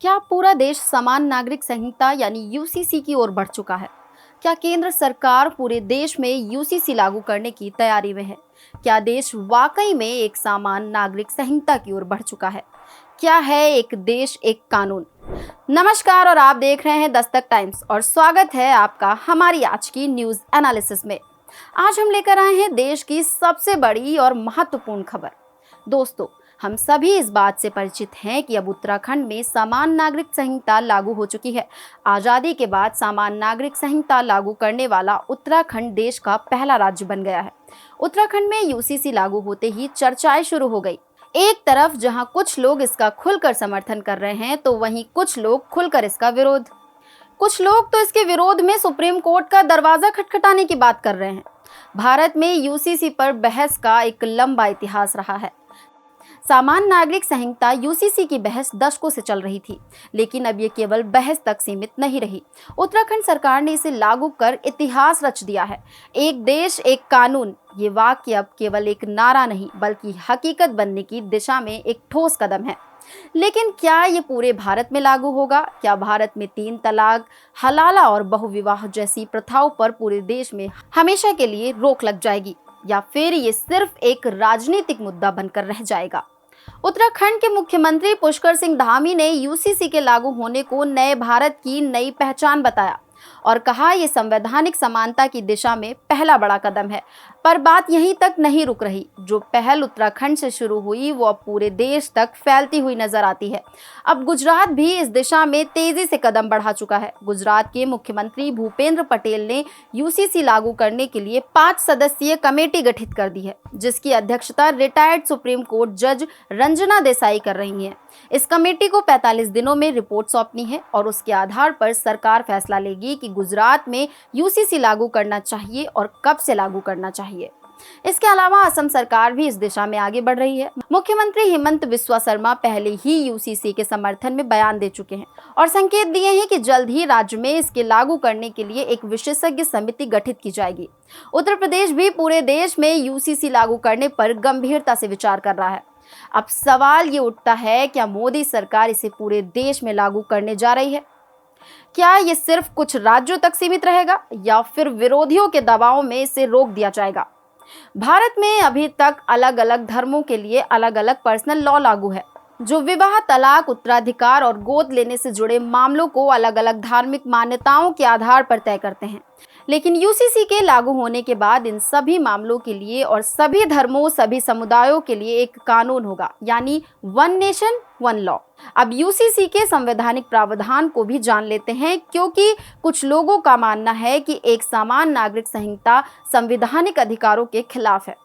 क्या पूरा देश समान नागरिक संहिता यानी यूसीसी की ओर बढ़ चुका है? क्या केंद्र सरकार पूरे देश में यूसीसी लागू करने की तैयारी में है? क्या देश वाकई में एक समान नागरिक संहिता की ओर बढ़ चुका है? क्या है एक देश एक कानून? नमस्कार और आप देख रहे हैं दस्तक टाइम्स और स्वागत है आपका हमारी आज की न्यूज एनालिसिस में। आज हम लेकर आए हैं देश की सबसे बड़ी और महत्वपूर्ण खबर। दोस्तों, हम सभी इस बात से परिचित हैं कि अब उत्तराखंड में समान नागरिक संहिता लागू हो चुकी है। आजादी के बाद समान नागरिक संहिता लागू करने वाला उत्तराखंड देश का पहला राज्य बन गया है। उत्तराखंड में यूसीसी लागू होते ही चर्चाएं शुरू हो गई। एक तरफ जहां कुछ लोग इसका खुलकर समर्थन कर रहे हैं, तो वहीं कुछ लोग खुलकर इसका विरोध। कुछ लोग तो इसके विरोध में सुप्रीम कोर्ट का दरवाजा खटखटाने की बात कर रहे हैं। भारत में यूसीसी पर बहस का एक लंबा इतिहास रहा है। समान नागरिक संहिता यूसीसी की बहस दशकों से चल रही थी, लेकिन अब ये केवल बहस तक सीमित नहीं रही। उत्तराखंड सरकार ने इसे लागू कर इतिहास रच दिया है। एक देश एक कानून, ये वाक्य अब केवल एक नारा नहीं बल्कि हकीकत बनने की दिशा में एक ठोस कदम है। लेकिन क्या ये पूरे भारत में लागू होगा? क्या भारत में 3 तलाक, हलाला और बहुविवाह जैसी प्रथाओं पर पूरे देश में हमेशा के लिए रोक लग जाएगी, या फिर ये सिर्फ एक राजनीतिक मुद्दा बनकर रह जाएगा? उत्तराखंड के मुख्यमंत्री पुष्कर सिंह धामी ने यूसीसी के लागू होने को नए भारत की नई पहचान बताया और कहा यह संवैधानिक समानता की दिशा में पहला बड़ा कदम है। पर बात यहीं तक नहीं रुक रही। जो पहल उत्तराखंड से शुरू हुई वो अब पूरे देश तक फैलती हुई नजर आती है। अब गुजरात भी इस दिशा में तेजी से कदम बढ़ा चुका है। गुजरात के मुख्यमंत्री भूपेंद्र पटेल ने यूसीसी लागू करने के लिए 5 सदस्यीय कमेटी गठित कर दी है, जिसकी अध्यक्षता रिटायर्ड सुप्रीम कोर्ट जज रंजना देसाई कर रही हैं। इस कमेटी को 45 दिनों में रिपोर्ट सौंपनी है और उसके आधार पर सरकार फैसला लेगी कि गुजरात में यूसीसी लागू करना चाहिए और कब से लागू करना चाहिए। इसके अलावा असम सरकार भी इस दिशा में आगे बढ़ रही है। मुख्यमंत्री हेमंत बिस्वा शर्मा पहले ही यूसीसी के समर्थन में बयान दे चुके हैं और संकेत दिए हैं कि जल्द ही राज्य में इसके लागू करने के लिए एक विशेषज्ञ समिति गठित की जाएगी। उत्तर प्रदेश भी पूरे देश में यूसीसी लागू करने पर गंभीरता से विचार कर रहा है। अब सवाल ये उठता है, क्या मोदी सरकार इसे पूरे देश में लागू करने जा रही है? क्या ये सिर्फ कुछ राज्यों तक सीमित रहेगा या फिर विरोधियों के दबाव में इसे रोक दिया जाएगा? भारत में अभी तक अलग अलग धर्मों के लिए अलग अलग पर्सनल लॉ लागू है, जो विवाह, तलाक, उत्तराधिकार और गोद लेने से जुड़े मामलों को अलग अलग धार्मिक मान्यताओं के आधार पर तय करते हैं। लेकिन यूसीसी के लागू होने के बाद इन सभी मामलों के लिए और सभी धर्मों, सभी समुदायों के लिए एक कानून होगा, यानी वन नेशन वन लॉ। अब यूसीसी के संवैधानिक प्रावधान को भी जान लेते हैं, क्योंकि कुछ लोगों का मानना है कि एक समान नागरिक संहिता संवैधानिक अधिकारों के खिलाफ है।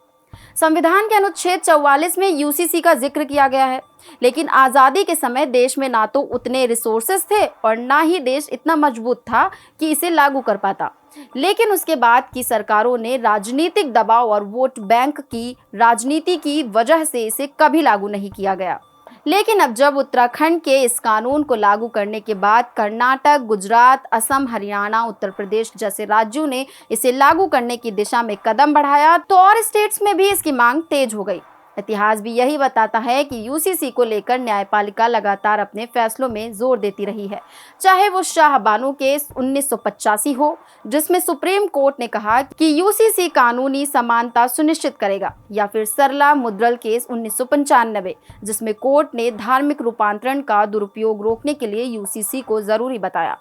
संविधान के अनुच्छेद 44 में यूसीसी का जिक्र किया गया है, लेकिन आज़ादी के समय देश में ना तो उतने रिसोर्सेस थे और ना ही देश इतना मजबूत था कि इसे लागू कर पाता। लेकिन उसके बाद की सरकारों ने राजनीतिक दबाव और वोट बैंक की राजनीति की वजह से इसे कभी लागू नहीं किया गया। लेकिन अब जब उत्तराखंड के इस कानून को लागू करने के बाद कर्नाटक, गुजरात, असम, हरियाणा, उत्तर प्रदेश जैसे राज्यों ने इसे लागू करने की दिशा में कदम बढ़ाया, तो और स्टेट्स में भी इसकी मांग तेज हो गई। इतिहास भी यही बताता है कि यूसीसी को लेकर न्यायपालिका लगातार अपने फैसलों में जोर देती रही है। चाहे वो शाह बानो केस 1985 हो, जिसमें सुप्रीम कोर्ट ने कहा कि यूसीसी कानूनी समानता सुनिश्चित करेगा, या फिर सरला मुद्रल केस 1995, जिसमें कोर्ट ने धार्मिक रूपांतरण का दुरुपयोग रोकने के लिए यूसीसी को जरूरी बताया,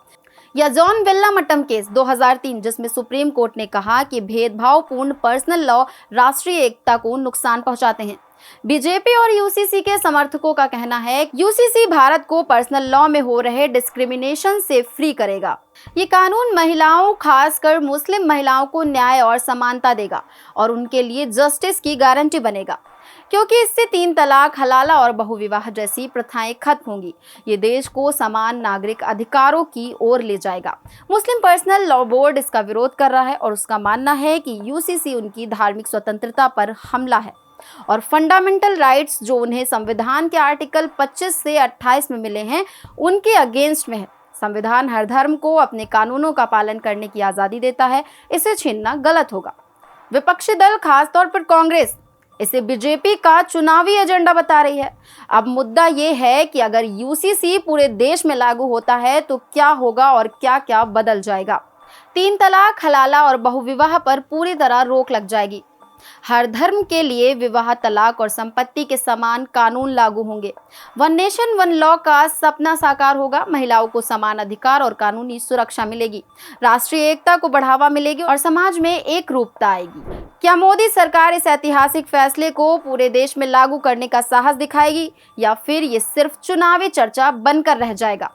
या जॉन वेल्लामट्टम केस 2003, जिसमें सुप्रीम कोर्ट ने कहा कि भेदभावपूर्ण पर्सनल लॉ राष्ट्रीय एकता को नुकसान पहुंचाते हैं। बीजेपी और यूसीसी के समर्थकों का कहना है कि यूसीसी भारत को पर्सनल लॉ में हो रहे डिस्क्रिमिनेशन से फ्री करेगा। ये कानून महिलाओं, खासकर मुस्लिम महिलाओं को न्याय और समानता देगा और उनके लिए जस्टिस की गारंटी बनेगा, क्योंकि इससे 3 तलाक, हलाला और बहुविवाह जैसी प्रथाएं खत्म होंगी। ये देश को समान नागरिक अधिकारों की ओर ले जाएगा। मुस्लिम पर्सनल लॉ बोर्ड इसका विरोध कर रहा है और उसका मानना है कि यूसीसी उनकी धार्मिक स्वतंत्रता पर हमला है और फंडामेंटल राइट्स जो उन्हें संविधान के आर्टिकल 25 से 28 में मिले हैं, उनके अगेंस्ट में है। संविधान हर धर्म को अपने कानूनों का पालन करने की आज़ादी देता है, इसे छीनना गलत होगा। विपक्षी दल, खासतौर पर कांग्रेस, इसे बीजेपी का चुनावी एजेंडा बता रही है। अब मुद्दा ये है कि अगर यूसीसी पूरे देश में लागू होता है तो क्या होगा और क्या क्या बदल जाएगा। 3 तलाक, हलाला और बहुविवाह पर पूरी तरह रोक लग जाएगी। हर धर्म के लिए विवाह, तलाक और संपत्ति के समान कानून लागू होंगे। वन नेशन वन लॉ का सपना साकार होगा। महिलाओं को समान अधिकार और कानूनी सुरक्षा मिलेगी। राष्ट्रीय एकता को बढ़ावा मिलेगी और समाज में एक रूपता आएगी। क्या मोदी सरकार इस ऐतिहासिक फैसले को पूरे देश में लागू करने का साहस दिखाएगी या फिर ये सिर्फ चुनावी चर्चा बनकर रह जाएगा?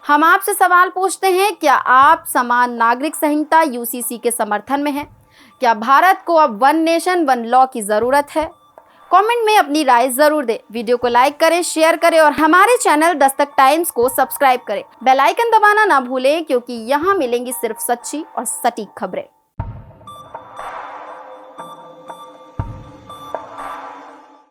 हम आपसे सवाल पूछते हैं, क्या आप समान नागरिक संहिता यूसीसी के समर्थन में हैं? क्या भारत को अब वन नेशन वन लॉ की जरूरत है? कमेंट में अपनी राय जरूर दें। वीडियो को लाइक करें, शेयर करें और हमारे चैनल दस्तक टाइम्स को सब्सक्राइब करें। बेल आइकन दबाना ना भूलें, क्योंकि यहाँ मिलेंगी सिर्फ सच्ची और सटीक खबरें।